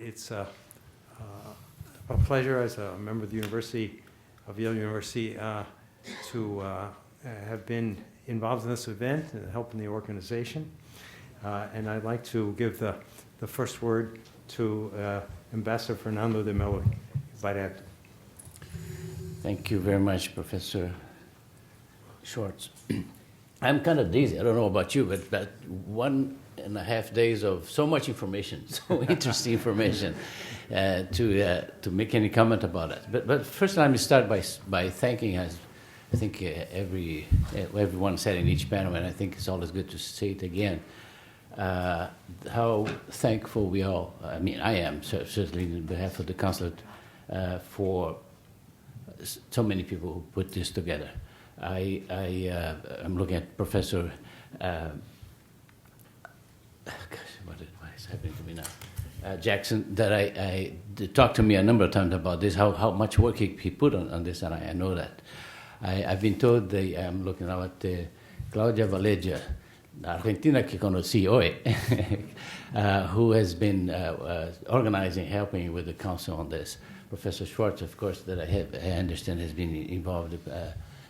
It's a pleasure as a member of the University of Yale University to have been involved in this event and helping the organization. And I'd like to give the first word to Ambassador Fernando de Mello. Barreto. Thank you very much, Professor Schwartz. I'm kind of dizzy. I don't know about you, but 1.5 days of so much information, so interesting information, to make any comment about it. But first, let me start by thanking, as I think everyone said in each panel, and I think it's always good to say it again, how thankful we all, I mean, I am, certainly on behalf of the consulate, for so many people who put this together. I'm looking at Professor, what is happening to me now? Jackson, that I talked to me a number of times about this, how much work he put on this, and I know that. I've been told, I'm looking now at Claudia Valegia, Argentina que conocí hoy, who has been organizing, helping with the council on this. Professor Schwartz, of course, that I understand has been involved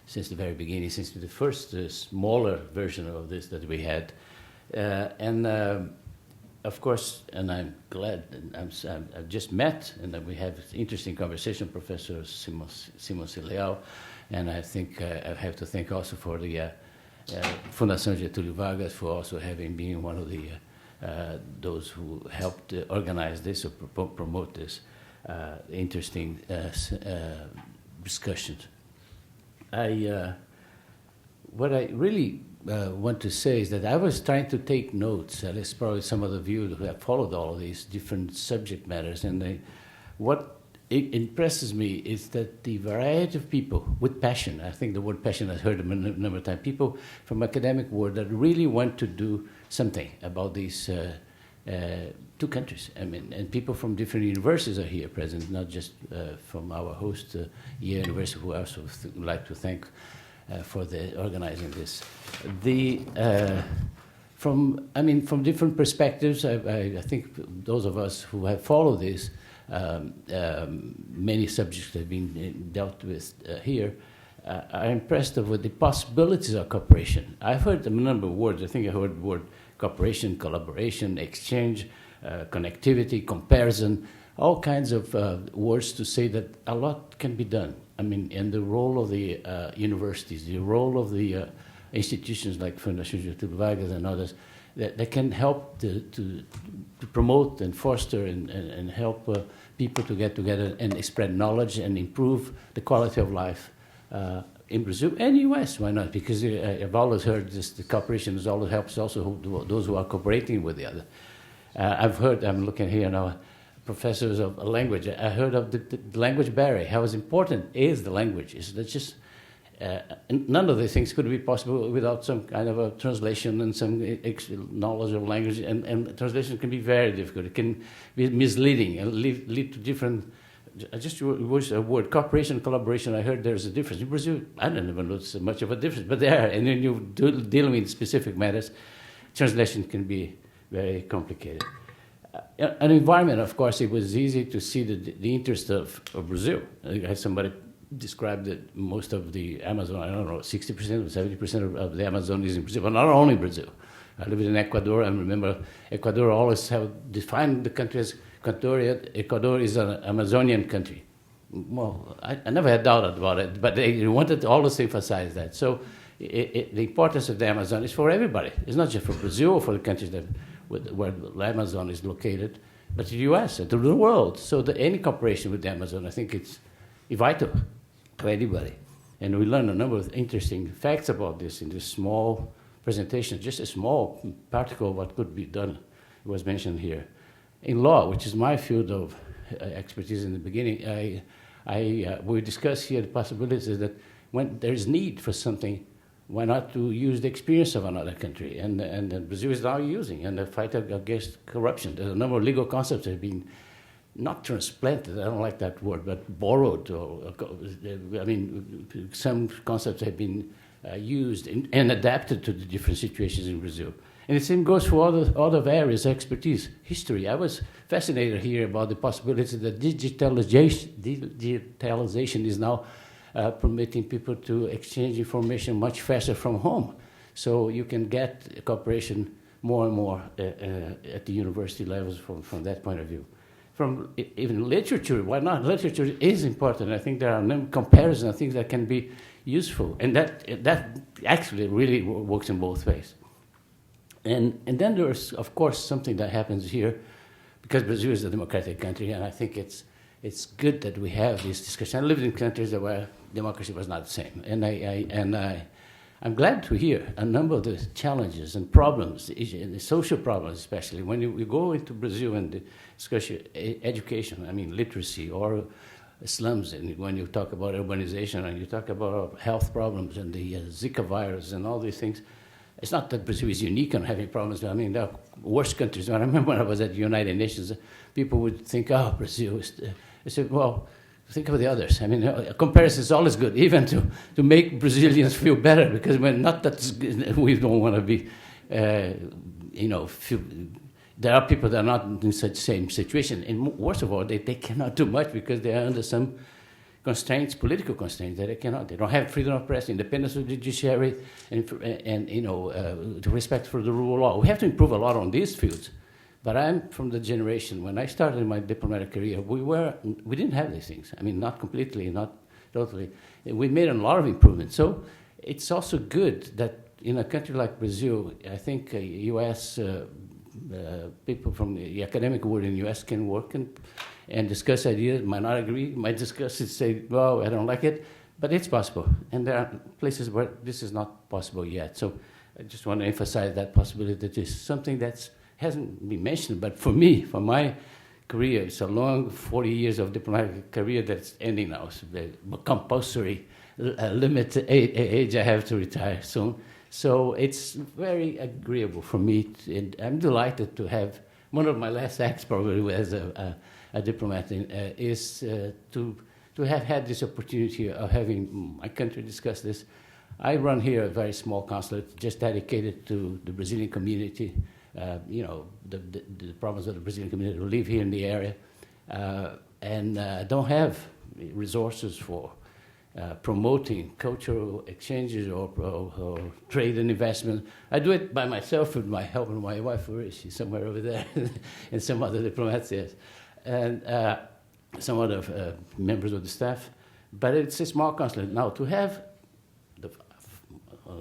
since the very beginning, since the first smaller version of this that we had. Of course, and I'm glad, I've just met, and we have interesting conversation, Professor Simonsen Leal, and I think I have to thank also for the Fundação Getúlio Vargas for also having been one of the those who helped organize this or promote this interesting discussions. What I really want to say is that I was trying to take notes, at least probably some of the you who have followed all of these different subject matters, and what it impresses me is that the variety of people with passion, I think the word passion I've heard a number of times, people from academic world that really want to do something about these two countries. I mean, and people from different universities are here present, not just from our host, Yale University, who I also like to thank for organizing this. From different perspectives, I think those of us who have followed this, many subjects have been dealt with here, are impressed with the possibilities of cooperation. I've heard a number of words. I think I heard the word cooperation, collaboration, exchange, connectivity, comparison, all kinds of words to say that a lot can be done. I mean, and the role of the universities, the role of the institutions like Fundação Getúlio Vargas and others, that can help to promote and foster and help people to get together and spread knowledge and improve the quality of life in Brazil and U.S. Why not? Because I've always heard this, the cooperation always helps also those who are cooperating with the other. I've heard, I'm looking here now, professors of language. I heard of the language barrier, how important is the language. It's just none of these things could be possible without some kind of a translation and some knowledge of language, and translation can be very difficult. It can be misleading and lead to different. I just use a word, cooperation, collaboration. I heard there's a difference. In Brazil, I don't even notice much of a difference, but there. And when you deal with specific matters, translation can be very complicated. An environment, of course, it was easy to see the interest of Brazil. I had somebody described that most of the Amazon, I don't know, 60% or 70% of the Amazon is in Brazil, but not only Brazil. I lived in Ecuador, and remember, Ecuador always have defined the country as Ecuador is an Amazonian country. Well, I never had doubt about it, but they wanted to always emphasize that. So the importance of the Amazon is for everybody. It's not just for Brazil or for the countries where the Amazon is located, but to the U.S. and to the world. So any cooperation with the Amazon, I think it's vital to anybody. And we learned a number of interesting facts about this in this small presentation, just a small particle of what could be done was mentioned here. In law, which is my field of expertise in the beginning, we discuss here the possibilities that when there's need for something, why not to use the experience of another country? And Brazil is now using, and the fight against corruption. There's a number of legal concepts that have been not transplanted, I don't like that word, but borrowed. Some concepts have been used and adapted to the different situations in Brazil. And the same goes for other areas of expertise. History. I was fascinated here about the possibility that digitalization is now permitting people to exchange information much faster from home. So you can get cooperation more and more at the university levels from that point of view. From even literature, why not? Literature is important. I think there are comparisons, things that can be useful. And that actually really works in both ways. And then there's, of course, something that happens here, because Brazil is a democratic country, and I think it's good that we have this discussion. I lived in countries where democracy was not the same, and I'm glad to hear a number of the challenges and problems, the social problems especially. When you go into Brazil and discuss education, I mean literacy or slums, and when you talk about urbanization and you talk about health problems and the Zika virus and all these things, it's not that Brazil is unique on having problems. I mean, there are worse countries. I remember when I was at the United Nations, people would think, oh, Brazil is... I said, well, think of the others. I mean, a comparison is always good, even to make Brazilians feel better, because we're not that we don't want to be, there are people that are not in such same situation. And worst of all, they cannot do much because they are under some constraints, political constraints, that they cannot. They don't have freedom of press, independence of the judiciary, and the respect for the rule of law. We have to improve a lot on these fields. But I'm from the generation, when I started my diplomatic career, we didn't have these things. I mean, not completely, not totally. We made a lot of improvements. So it's also good that in a country like Brazil, I think U.S. People from the academic world in the U.S. can work and discuss ideas, might not agree, might discuss it, say, well, I don't like it, but it's possible. And there are places where this is not possible yet. So I just want to emphasize that possibility, that is something that hasn't been mentioned, but for me, for my career, it's a long 40 years of diplomatic career that's ending now. So the compulsory limit age I have to retire soon. So it's very agreeable for me, and I'm delighted to have, one of my last acts probably as a diplomat is to have had this opportunity of having my country discuss this. I run here a very small consulate just dedicated to the Brazilian community, the problems of the Brazilian community who live here in the area, and don't have resources for promoting cultural exchanges or trade and investment. I do it by myself with my help and my wife, where is she? Somewhere over there, and some other diplomats, yes, and some other members of the staff. But it's a small consulate. Now, to have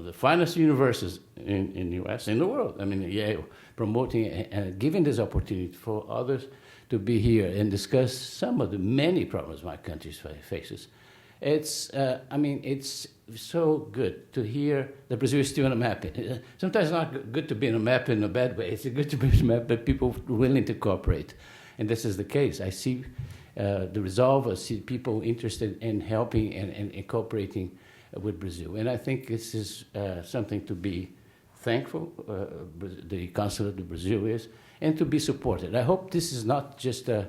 the finest universities in the U.S., in the world, I mean, Yale, promoting and giving this opportunity for others to be here and discuss some of the many problems my country faces. It's so good to hear that Brazil is still on a map. Sometimes it's not good to be on a map in a bad way. It's good to be on a map, but people willing to cooperate. And this is the case. I see the resolve. I see people interested in helping and cooperating with Brazil. And I think this is something to be thankful, the Consulate of Brazil is, and to be supported. I hope this is not just the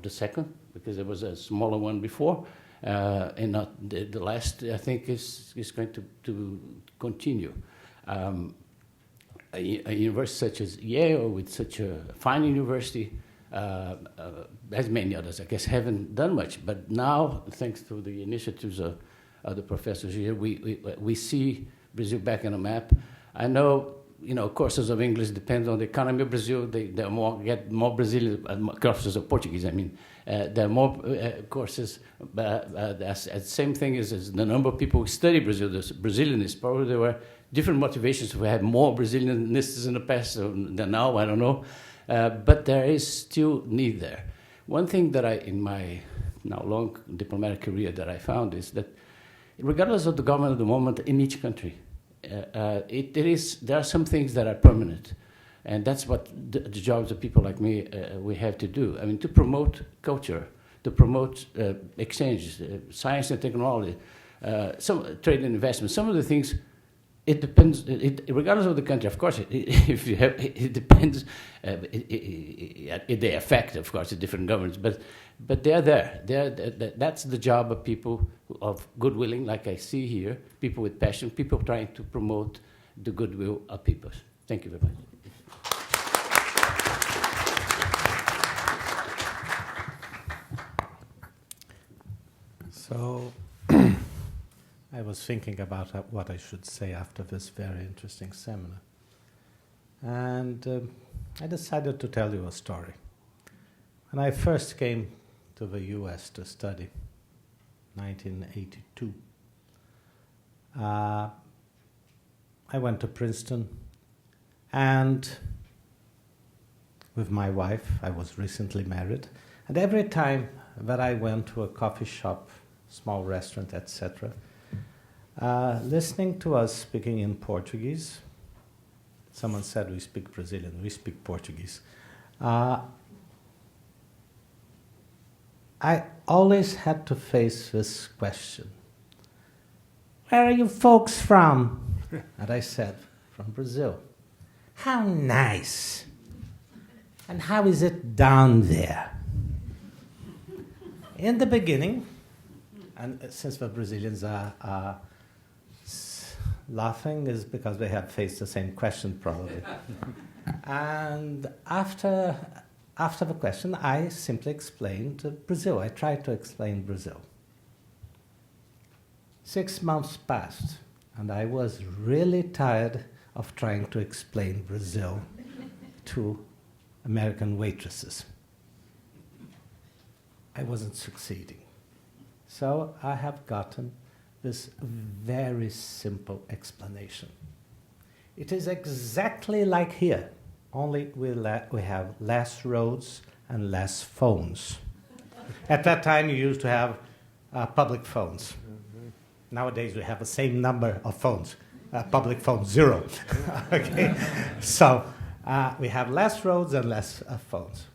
second, because there was a smaller one before, and not the last. I think is going to continue. A university such as Yale, with such a fine university, as many others, I guess, haven't done much. But now, thanks to the initiatives of the professors here, we see Brazil back on the map. I know, courses of English depend on the economy of Brazil. They get more Brazilian courses of Portuguese. I mean, there are more courses. The same thing is the number of people who study Brazil. The Brazilianists, probably there were different motivations. We had more Brazilianists in the past than now. I don't know, but there is still need there. One thing that in my now long diplomatic career that I found is that, regardless of the government at the moment in each country, there are some things that are permanent, and that's what the jobs of people like me we have to do. I mean, to promote culture, to promote exchange, science and technology, some trade and investment. Some of the things, it depends. Regardless of the country, of course, it depends. They affect, of course, the different governments, but they're there. That's the job of people of goodwilling, like I see here, people with passion, people trying to promote the goodwill of peoples. Thank you very much. So I was thinking about what I should say after this very interesting seminar. And I decided to tell you a story. When I first came to the US to study, 1982, I went to Princeton, and with my wife, I was recently married, and every time that I went to a coffee shop, small restaurant, etc., listening to us speaking in Portuguese, someone said we speak Brazilian, we speak Portuguese, I always had to face this question. Where are you folks from? And I said, from Brazil. How nice. And how is it down there? In the beginning, and since the Brazilians are laughing, is because they have faced the same question probably. And after the question, I simply explained Brazil. I tried to explain Brazil. 6 months passed, and I was really tired of trying to explain Brazil to American waitresses. I wasn't succeeding. So I have gotten this very simple explanation. It is exactly like here, only we have less roads and less phones. At that time, you used to have public phones. Nowadays, we have the same number of phones. Public phones, 0. Okay, so we have less roads and less phones.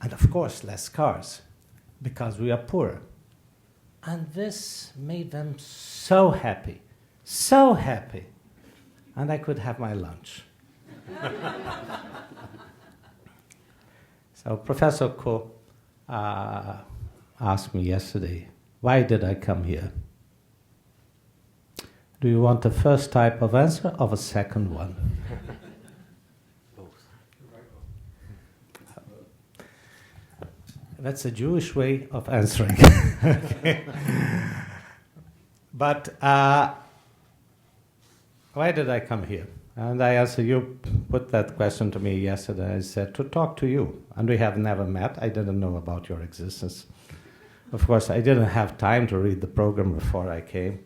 And of course, less cars, because we are poorer. And this made them so happy, and I could have my lunch. So Professor Ko asked me yesterday, why did I come here? Do you want the first type of answer or the second one? That's a Jewish way of answering. Okay. But why did I come here? And I answered, you put that question to me yesterday. I said, to talk to you. And we have never met. I didn't know about your existence. Of course, I didn't have time to read the program before I came,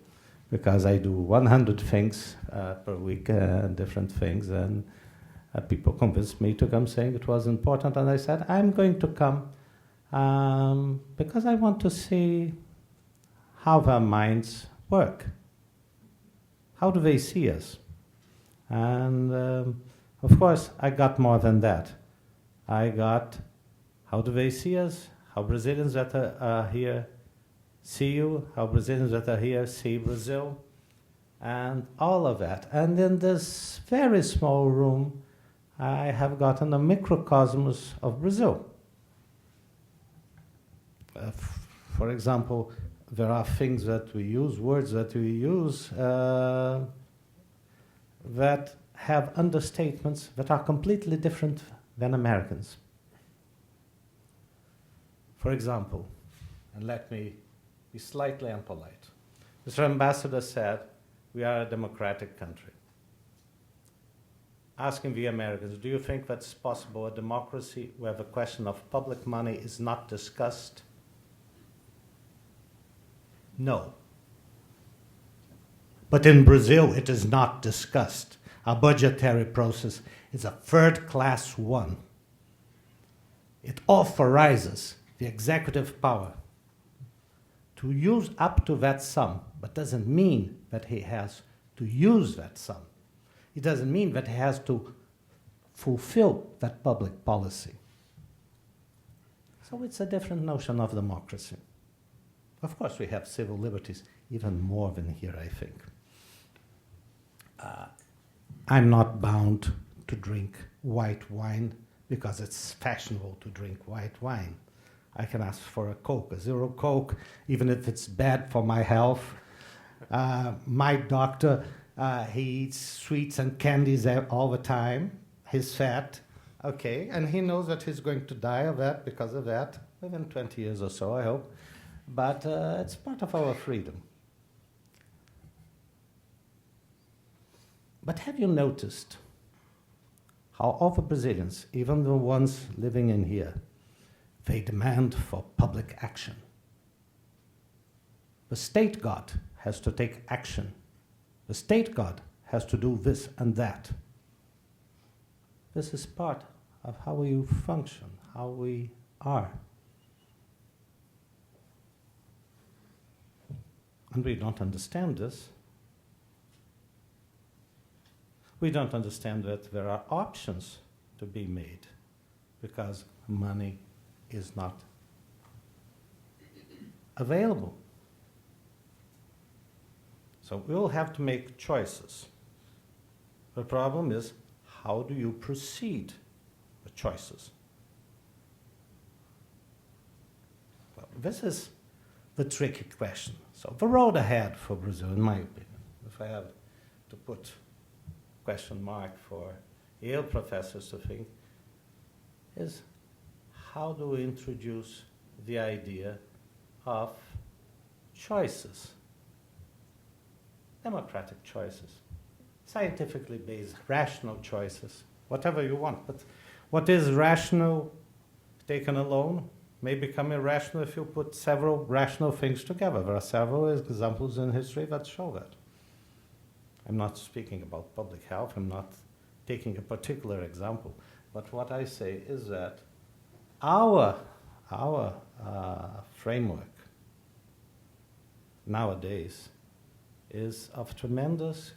because I do 100 things per week, different things. And people convinced me to come, saying it was important. And I said, I'm going to come because I want to see how their minds work. How do they see us? And of course, I got more than that. I got how do they see us, how Brazilians that are here see you, how Brazilians that are here see Brazil, and all of that. And in this very small room, I have gotten a microcosmos of Brazil. For example, there are things that we use, words that we use, that have understatements that are completely different than Americans. For example, and let me be slightly impolite. Mr. Ambassador said, we are a democratic country. Asking the Americans, do you think that's possible, a democracy where the question of public money is not discussed? No. But in Brazil, it is not discussed. Our budgetary process is a third-class one. It authorizes the executive power to use up to that sum, but doesn't mean that he has to use that sum. It doesn't mean that he has to fulfill that public policy. So it's a different notion of democracy. Of course, we have civil liberties, even more than here, I think. I'm not bound to drink white wine because it's fashionable to drink white wine. I can ask for a Coke, a zero Coke, even if it's bad for my health. My doctor He eats sweets and candies all the time. He's fat, okay, and he knows that he's going to die of that because of that within 20 years or so, I hope. But it's part of our freedom. But have you noticed how all the Brazilians, even the ones living in here, they demand for public action? The state god has to take action. The state god has to do this and that. This is part of how we function, how we are. And we don't understand this. We don't understand that there are options to be made because money is not available. So we will have to make choices. The problem is, how do you proceed with choices? Well, this is the tricky question. So the road ahead for Brazil, in my opinion, if I have to put question mark for Yale professors to think, is how do we introduce the idea of choices? Democratic choices, scientifically based, rational choices, whatever you want. But what is rational taken alone may become irrational if you put several rational things together. There are several examples in history that show that. I'm not speaking about public health, I'm not taking a particular example, but what I say is that our framework nowadays is of tremendous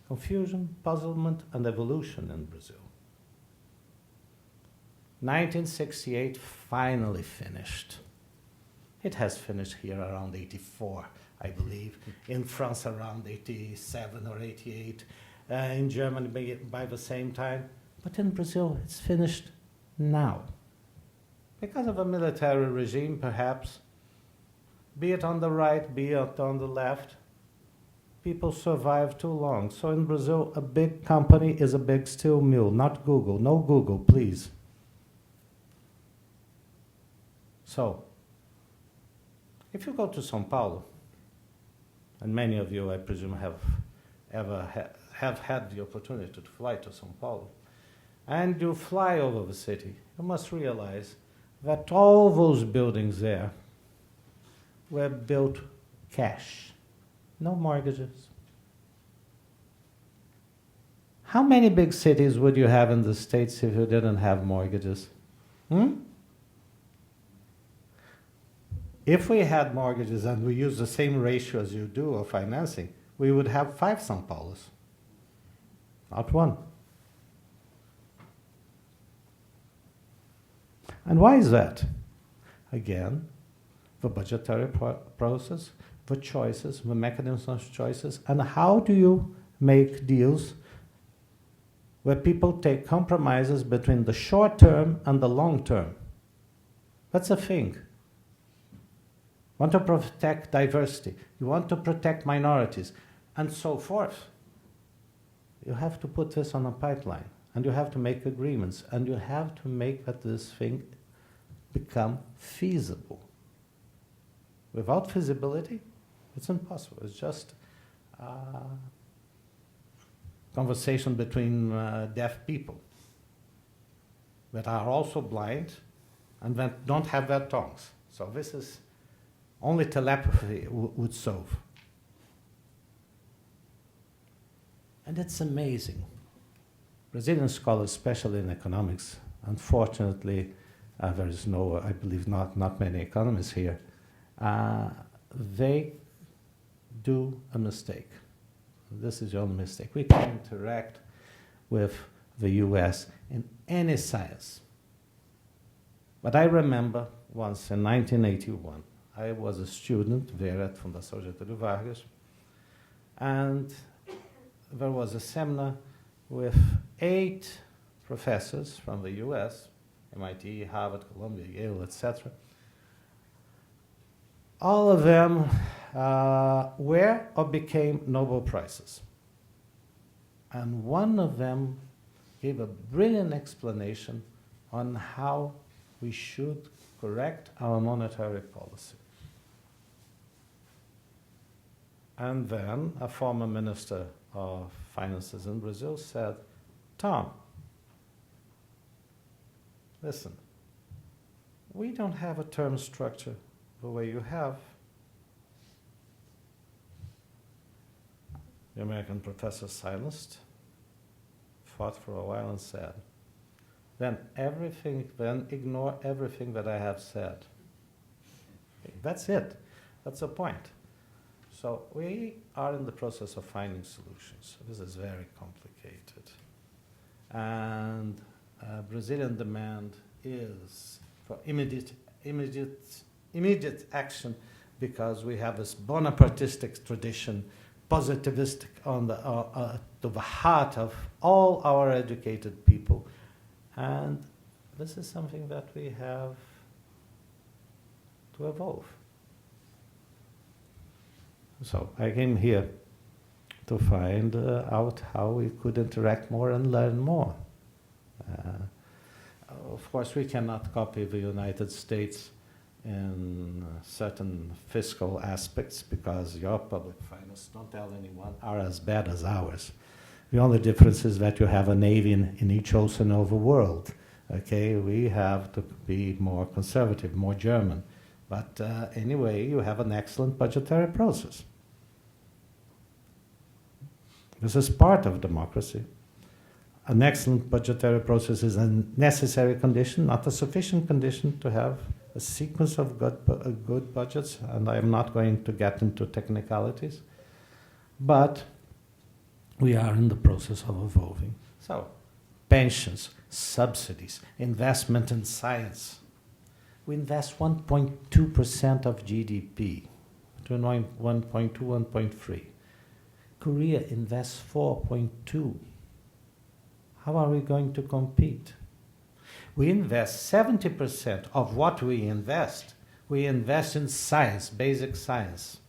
confusion, puzzlement, and evolution in Brazil. 1968 finally finished. It has finished here around 84, I believe. In France around 87 or 88. In Germany by the same time. But in Brazil, it's finished now. Because of a military regime, perhaps, be it on the right, be it on the left, people survive too long. So in Brazil, a big company is a big steel mill, not Google. No Google, please. So, if you go to São Paulo, and many of you, I presume, have had the opportunity to fly to São Paulo, and you fly over the city, you must realize that all those buildings there were built cash, no mortgages. How many big cities would you have in the States if you didn't have mortgages? If we had mortgages and we use the same ratio as you do of financing, we would have 5 São Paulos, not 1. And why is that? Again, the budgetary process, the choices, the mechanisms of choices, and how do you make deals where people take compromises between the short term and the long term? That's a thing. You want to protect diversity, you want to protect minorities, and so forth. You have to put this on a pipeline, and you have to make agreements, and you have to make that this thing become feasible. Without feasibility, it's impossible. It's just conversation between deaf people that are also blind and that don't have their tongues. So this is only telepathy would solve. And it's amazing. Brazilian scholars, especially in economics, unfortunately, there is no, I believe, not many economists here. They do a mistake. This is your own mistake. We can interact with the US in any science. But I remember once in 1981, I was a student there at Fundação Getúlio Vargas, and there was a seminar with 8 professors from the US, MIT, Harvard, Columbia, Yale, etc. All of them were or became Nobel Prizes. And one of them gave a brilliant explanation on how we should correct our monetary policy. And then a former minister of finances in Brazil said, Tom, listen, we don't have a term structure the way you have. The American professor silenced, thought for a while and said, then ignore everything that I have said. Okay, that's it. That's the point. So we are in the process of finding solutions. This is very complicated. And Brazilian demand is for immediate action, because we have this Bonapartistic tradition, positivistic to the heart of all our educated people. And this is something that we have to evolve. So I came here to find out how we could interact more and learn more. Of course, we cannot copy the United States in certain fiscal aspects, because your public finance, don't tell anyone, are as bad as ours. The only difference is that you have a navy in each ocean of the world. Okay, we have to be more conservative, more German. But anyway, you have an excellent budgetary process. This is part of democracy. An excellent budgetary process is a necessary condition, not a sufficient condition to have a sequence of good budgets, and I am not going to get into technicalities. But we are in the process of evolving. So, pensions, subsidies, investment in science. We invest 1.2% of GDP, between 1.2, 1.3. Korea invests 4.2. How are we going to compete? We invest 70% of what we invest in science, basic science.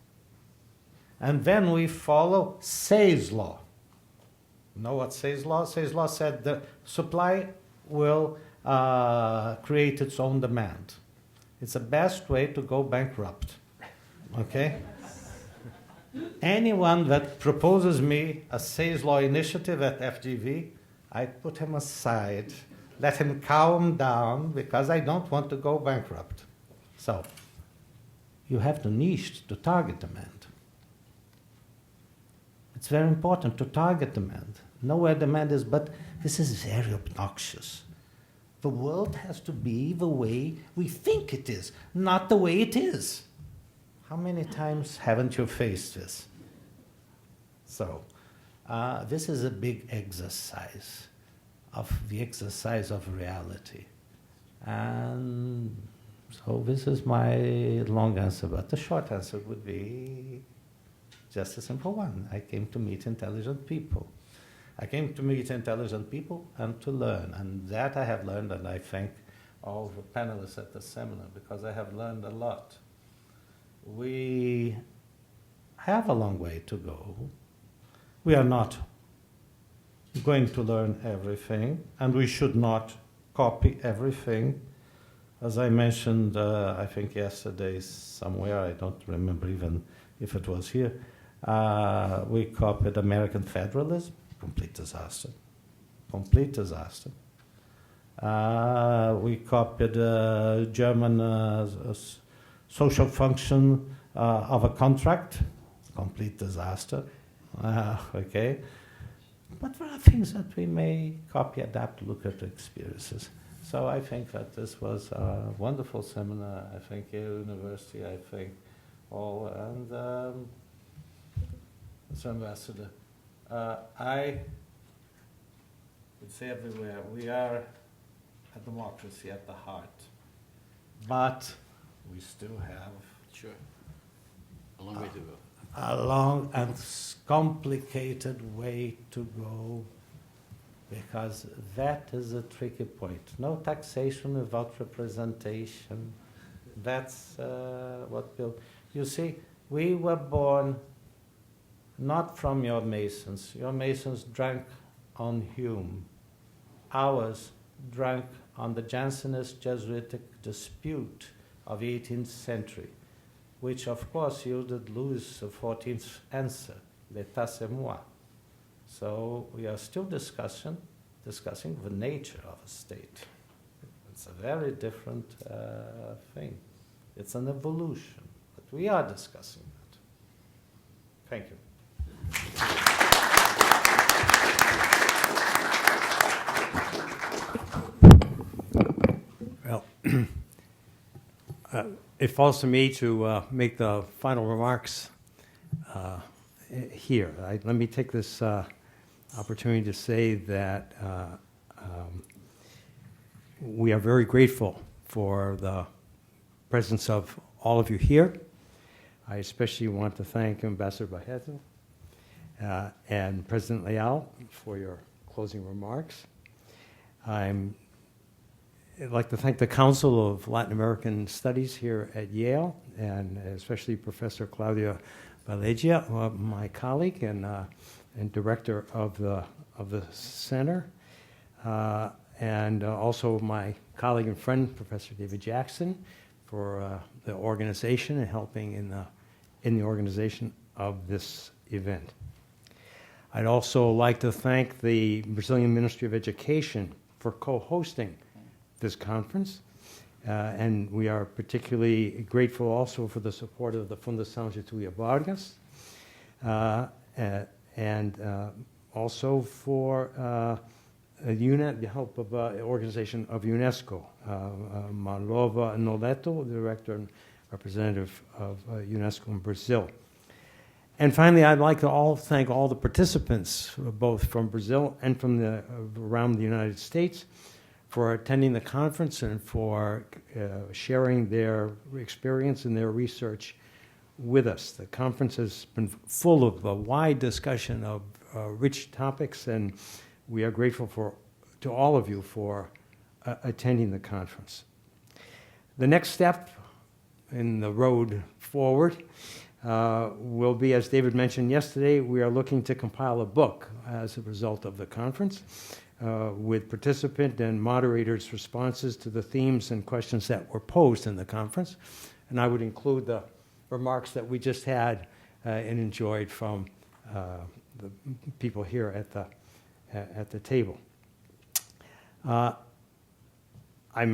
And then we follow Say's law. You know what Say's law? Say's law said the supply will create its own demand. It's the best way to go bankrupt. Okay? Anyone that proposes me a Say's law initiative at FGV, I put him aside, let him calm down, because I don't want to go bankrupt. So, you have to niche, to target demand. It's very important to target demand. Know where demand is, but this is very obnoxious. The world has to be the way we think it is, not the way it is. How many times haven't you faced this? So, this is a big exercise of reality. And so this is my long answer, but the short answer would be just a simple one. I came to meet intelligent people. I came to meet intelligent people and to learn. And that I have learned, and I thank all the panelists at the seminar, because I have learned a lot. We have a long way to go. We are not going to learn everything, and we should not copy everything. As I mentioned, I think yesterday somewhere, I don't remember even if it was here, we copied American federalism, complete disaster. Complete disaster. We copied German social function of a contract, complete disaster. Okay. But there are things that we may copy, adapt, look at experiences. So I think that this was a wonderful seminar. I think Yale University, I think all, and Mr. Ambassador, I would say everywhere, we are a democracy at the heart, but we still have a long way to go. A long and complicated way to go, because that is a tricky point. No taxation without representation. That's what will. You see, We were born not from your Masons. Your Masons drank on Hume. Ours drank on the Jansenist Jesuitic dispute of the 18th century, which of course yielded Louis XIV's answer, l'état c'est moi. So we are still discussing the nature of a state. It's a very different thing. It's an evolution, but we are discussing that. Thank you. Well, it falls to me to make the final remarks here. Let me take this opportunity to say that we are very grateful for the presence of all of you here. I especially want to thank Ambassador Barreto and President Leal for your closing remarks. I'd like to thank the Council of Latin American Studies here at Yale, and especially Professor Claudia Valegia, my colleague and director of the center, and also my colleague and friend, Professor David Jackson, for the organization and helping in the organization of this event. I'd also like to thank the Brazilian Ministry of Education for co-hosting this conference, and we are particularly grateful also for the support of the Fundação Getúlio Vargas, and also for the help of the organization of UNESCO, Marlova Noleto, the director and representative of UNESCO in Brazil. And finally, I'd like to thank all the participants, both from Brazil and from around the United States, for attending the conference and for sharing their experience and their research with us. The conference has been full of a wide discussion of rich topics, and we are grateful to all of you for attending the conference. The next step in the road forward will be, as David mentioned yesterday, we are looking to compile a book as a result of the conference with participant and moderators' responses to the themes and questions that were posed in the conference. And I would include the remarks that we just had and enjoyed from the people here at the table. I'm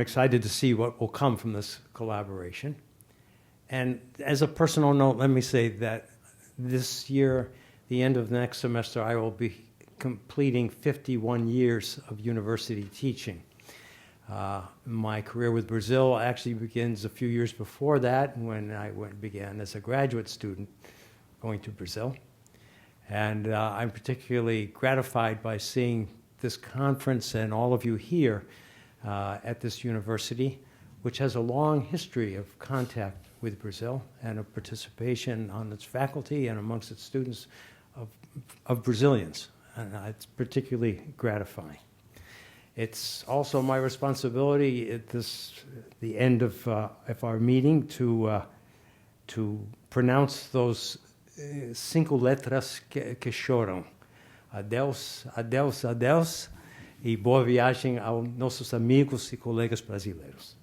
excited to see what will come from this collaboration. And as a personal note, let me say that this year, the end of next semester, I will be completing 51 years of university teaching. My career with Brazil actually begins a few years before that, when I began as a graduate student going to Brazil. And I'm particularly gratified by seeing this conference and all of you here at this university, which has a long history of contact with Brazil and of participation on its faculty and amongst its students of Brazilians. And it's particularly gratifying. It's also my responsibility at the end of our meeting to pronounce those 5 letras que choram. Adeus, adeus, adeus, e boa viagem aos nossos amigos e colegas brasileiros.